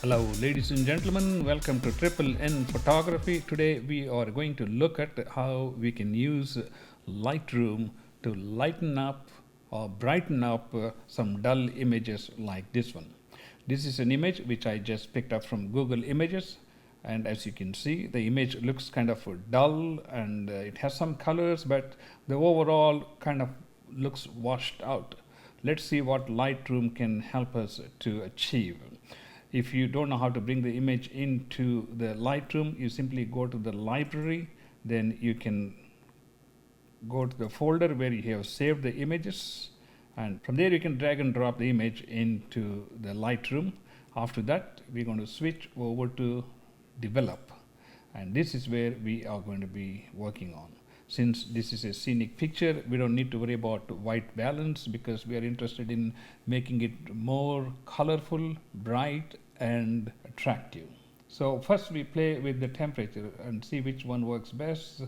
Hello, ladies and gentlemen. Welcome to Triple N Photography. Today we are going to look at how we can use Lightroom to lighten up or brighten up some dull images like this one. This is an image which I just picked up from Google Images, and as you can see, the image looks kind of dull and it has some colors, but the overall kind of looks washed out. Let's see what Lightroom can help us to achieve. If you don't know how to bring the image into the Lightroom, you simply go to the library, then you can go to the folder where you have saved the images, and from there you can drag and drop the image into the Lightroom. After that, we're going to switch over to develop, and this is where we are going to be working on. Since this is a scenic picture, we don't need to worry about white balance because we are interested in making it more colorful, bright, and attractive. So first we play with the temperature and see which one works best.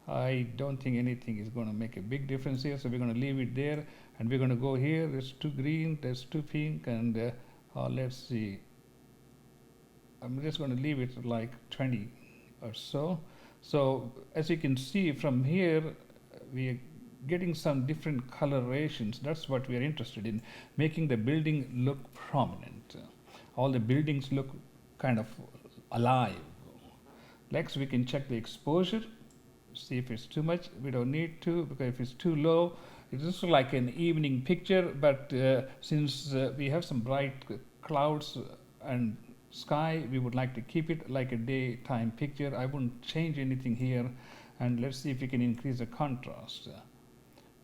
I don't think anything is going to make a big difference here, so we're going to leave it there, and we're going to go here. There's too green, there's too pink, and let's see. I'm just going to leave it like 20 or so. So as you can see from here, we are getting some different colorations. That's what we are interested in, making the building look prominent. All the buildings look kind of alive. Next, we can check the exposure, see if it's too much. We don't need to, because if it's too low, it looks like an evening picture, but since we have some bright clouds and sky, we would like to keep it like a daytime picture. I wouldn't change anything here, and let's see if we can increase the contrast.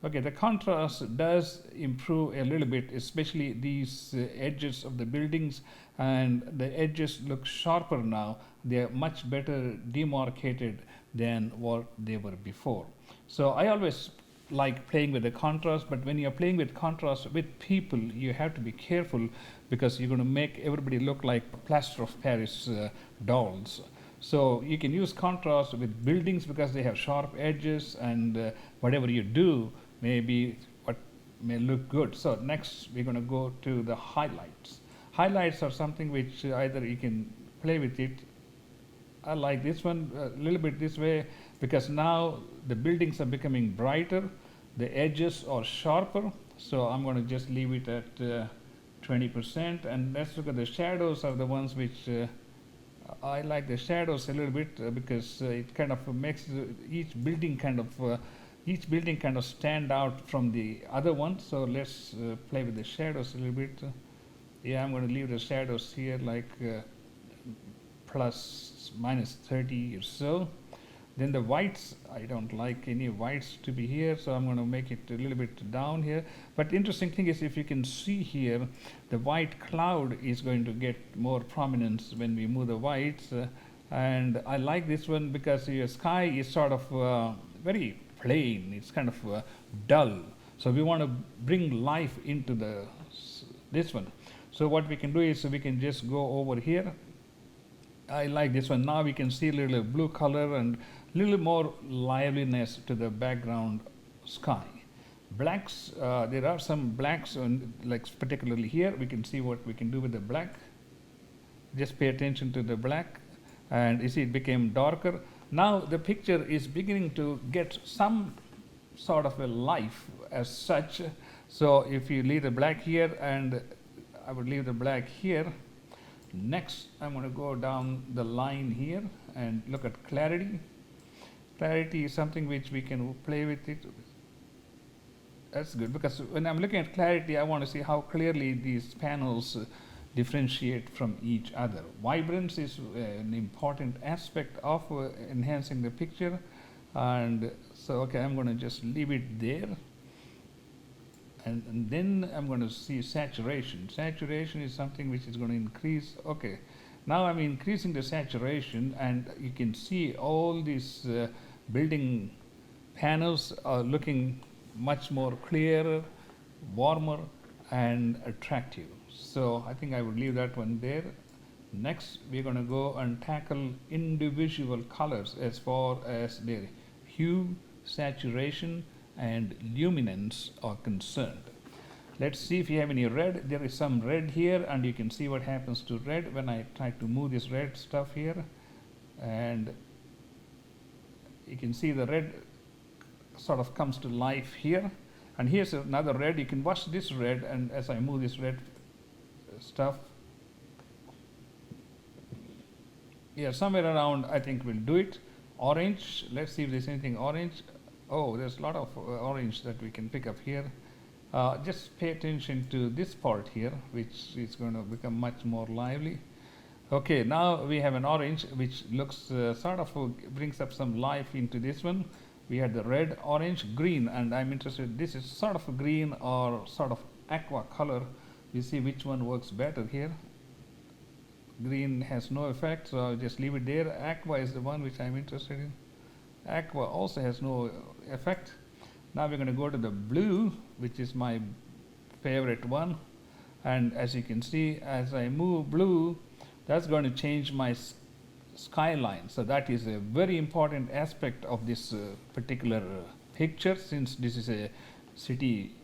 Okay, the contrast does improve a little bit, especially these edges of the buildings, and the edges look sharper now. They are much better demarcated than what they were before. So I always like playing with the contrast, but when you're playing with contrast with people, you have to be careful because you're going to make everybody look like plaster of Paris dolls. So you can use contrast with buildings because they have sharp edges, and whatever you do may be what may look good. So next we're going to go to the highlights. Highlights are something which either you can play with it. I like this one a little bit this way because now the buildings are becoming brighter, the edges are sharper, so I'm going to just leave it at 20%. And let's look at the shadows are the ones which I like the shadows a little bit because it kind of makes each building kind of stand out from the other one. So let's play with the shadows a little bit. Yeah, I'm going to leave the shadows here like plus minus 30 or so. Then the whites, I don't like any whites to be here, so I'm going to make it a little bit down here. But the interesting thing is, if you can see here, the white cloud is going to get more prominence when we move the whites. And I like this one because your sky is sort of very plain. It's kind of dull. So we want to bring life into this one. So what we can do is we can just go over here. I like this one. Now we can see a little blue color and a little more liveliness to the background sky. Blacks, there are some blacks, like particularly here. We can see what we can do with the black. Just pay attention to the black, and you see it became darker. Now the picture is beginning to get some sort of a life as such. So if you leave the black here, and I would leave the black here. Next, I'm going to go down the line here and look at clarity. Clarity is something which we can play with it. That's good because when I'm looking at clarity, I want to see how clearly these panels differentiate from each other. Vibrance is an important aspect of enhancing the picture, and so okay, I'm going to just leave it there. And then I'm going to see saturation. Saturation is something which is going to increase. Okay, now I'm increasing the saturation, and you can see all these building panels are looking much more clearer, warmer, and attractive. So I think I would leave that one there. Next, we're going to go and tackle individual colors as far as their hue, saturation, and luminance are concerned. Let's see if you have any red. There is some red here, and you can see what happens to red when I try to move this red stuff here. And you can see the red sort of comes to life here. And here's another red. You can watch this red, and as I move this red stuff, yeah, somewhere around I think we'll do it. Orange, let's see if there's anything orange. Oh, there's a lot of orange that we can pick up here. Just pay attention to this part here, which is going to become much more lively. Okay, now we have an orange which looks sort of brings up some life into this one. We had the red, orange, green, and I'm interested, this is sort of a green or sort of aqua color. You see which one works better here. Green has no effect, so I'll just leave it there. Aqua is the one which I'm interested in. Aqua also has no effect. Now we're going to go to the blue, which is my favorite one. And as you can see, as I move blue, that's going to change my skyline. So that is a very important aspect of this particular picture, since this is a city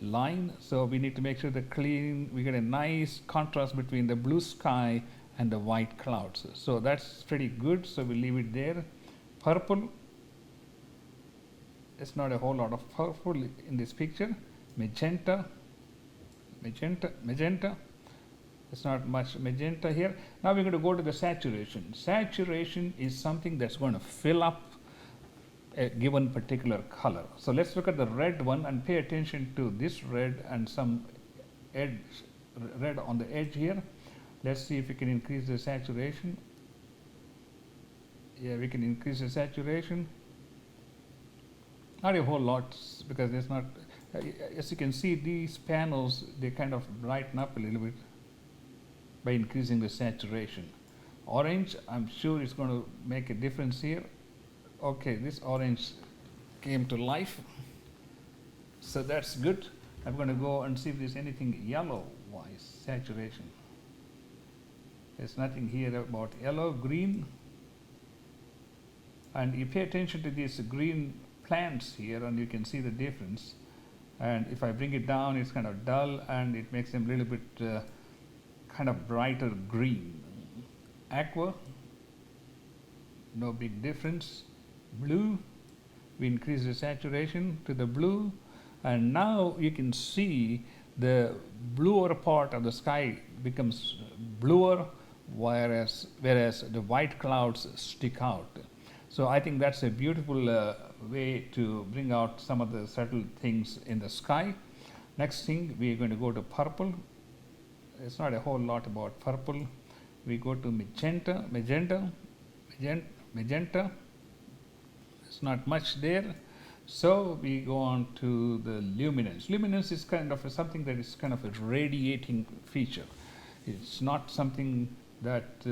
line. So we need to make sure that we get a nice contrast between the blue sky and the white clouds. So that's pretty good, so we'll leave it there. Purple, it's not a whole lot of purple in this picture. Magenta, it's not much magenta here. Now we're going to go to the saturation. Saturation is something that's going to fill up a given particular color. So let's look at the red one and pay attention to this red and some edge, red on the edge here. Let's see if we can increase the saturation. Yeah, we can increase the saturation. Not a whole lot, because there's not, as you can see, these panels, they kind of brighten up a little bit by increasing the saturation. Orange, I'm sure it's going to make a difference here. Okay, this orange came to life, so that's good. I'm going to go and see if there's anything yellow-wise, saturation. There's nothing here about yellow. Green, and you pay attention to these green plants here, and you can see the difference. And if I bring it down, it's kind of dull, and it makes them a little bit kind of brighter green. Aqua, no big difference. Blue, we increase the saturation to the blue, and now you can see the bluer part of the sky becomes bluer, whereas the white clouds stick out. So I think that's a beautiful way to bring out some of the subtle things in the sky. Next thing, we're going to go to purple. It's not a whole lot about purple. We go to magenta. It's not much there. So we go on to the luminance. Luminance is kind of something that is kind of a radiating feature. It's not something that,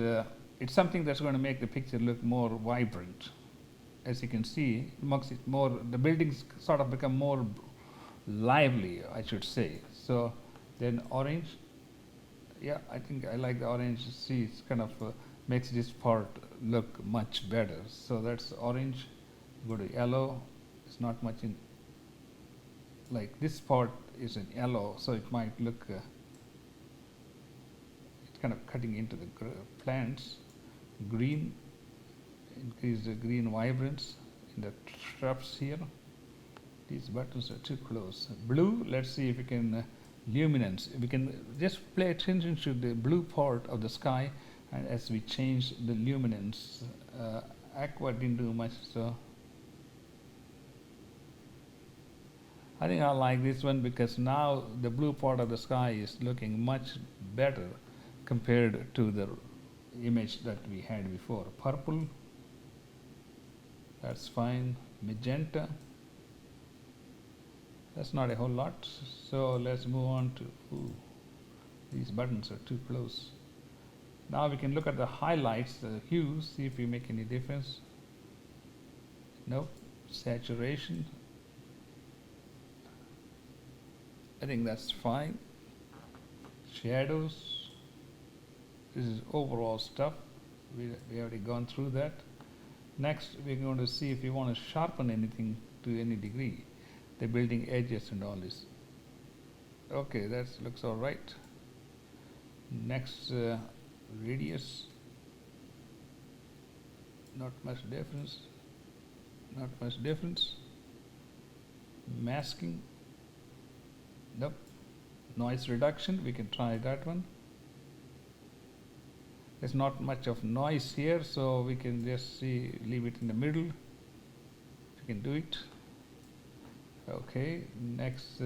it's something that's going to make the picture look more vibrant. As you can see, the buildings sort of become more lively, I should say. So then orange, yeah, I think I like the orange. See, it's kind of makes this part look much better. So that's orange. Go to yellow. It's not much in, like this part is in yellow, so it might look, it's kind of cutting into the plants. Green, increase the green vibrance in the shrubs here. These buttons are too close. Blue, let's see if we can, luminance. We can just pay attention to the blue part of the sky, and as we change the luminance, aqua didn't do much, so I think I like this one, because now the blue part of the sky is looking much better compared to the image that we had before. Purple, that's fine. Magenta, that's not a whole lot. So let's move on to, these buttons are too close. Now we can look at the highlights, the hues, see if we make any difference. Nope. Saturation, I think that's fine. Shadows, this is overall stuff. We already gone through that. Next, we're going to see if we want to sharpen anything to any degree, the building edges and all this. Okay, that looks all right. Next, radius, not much difference, not much difference. Masking, nope. Noise reduction, we can try that one. There's not much of noise here, so we can just leave it in the middle. We can do it. Okay, next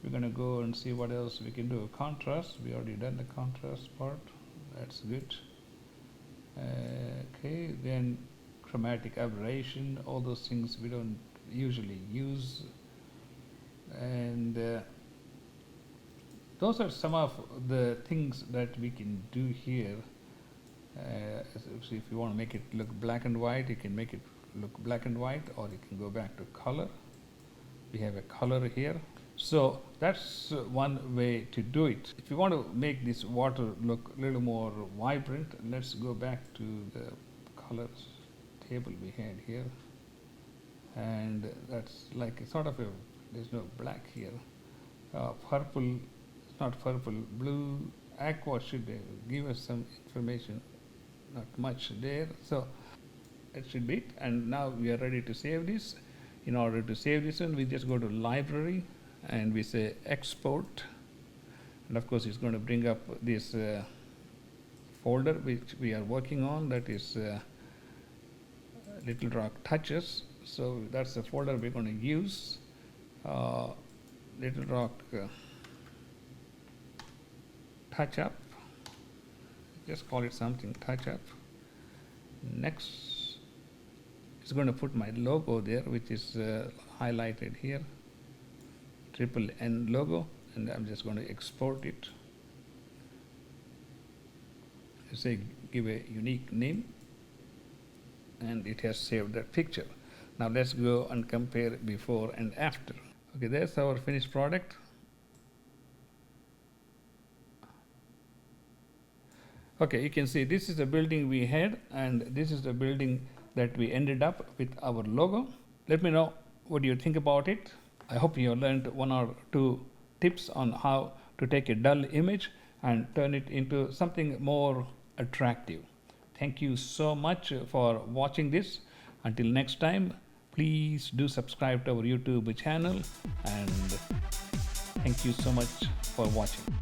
we're gonna go and see what else we can do. Contrast, we already done the contrast part, that's good. Okay, then chromatic aberration, all those things we don't usually use, and those are some of the things that we can do here. So if you want to make it look black and white, you can make it look black and white, or you can go back to color. We have a color here. So that's one way to do it. If you want to make this water look a little more vibrant, let's go back to the colors table we had here. And that's like a sort of a, there's no black here. Purple, not purple, blue, aqua should give us some information, not much there. So that should be it. And now we are ready to save this. In order to save this one, we just go to library and we say export. And of course, it's going to bring up this folder which we are working on, that is Little Rock Touches. So that's the folder we're going to use. Little Rock Touch Up. Just call it something Touch Up. Next, it's going to put my logo there, which is highlighted here. NNN logo, and I'm just going to export it. Say give a unique name, and it has saved that picture. Now let's go and compare before and after. Okay, there's our finished product. Okay, you can see this is the building we had, and this is the building that we ended up with our logo. Let me know what you think about it. I hope you learned one or two tips on how to take a dull image and turn it into something more attractive. Thank you so much for watching this. Until next time, please do subscribe to our YouTube channel, and thank you so much for watching.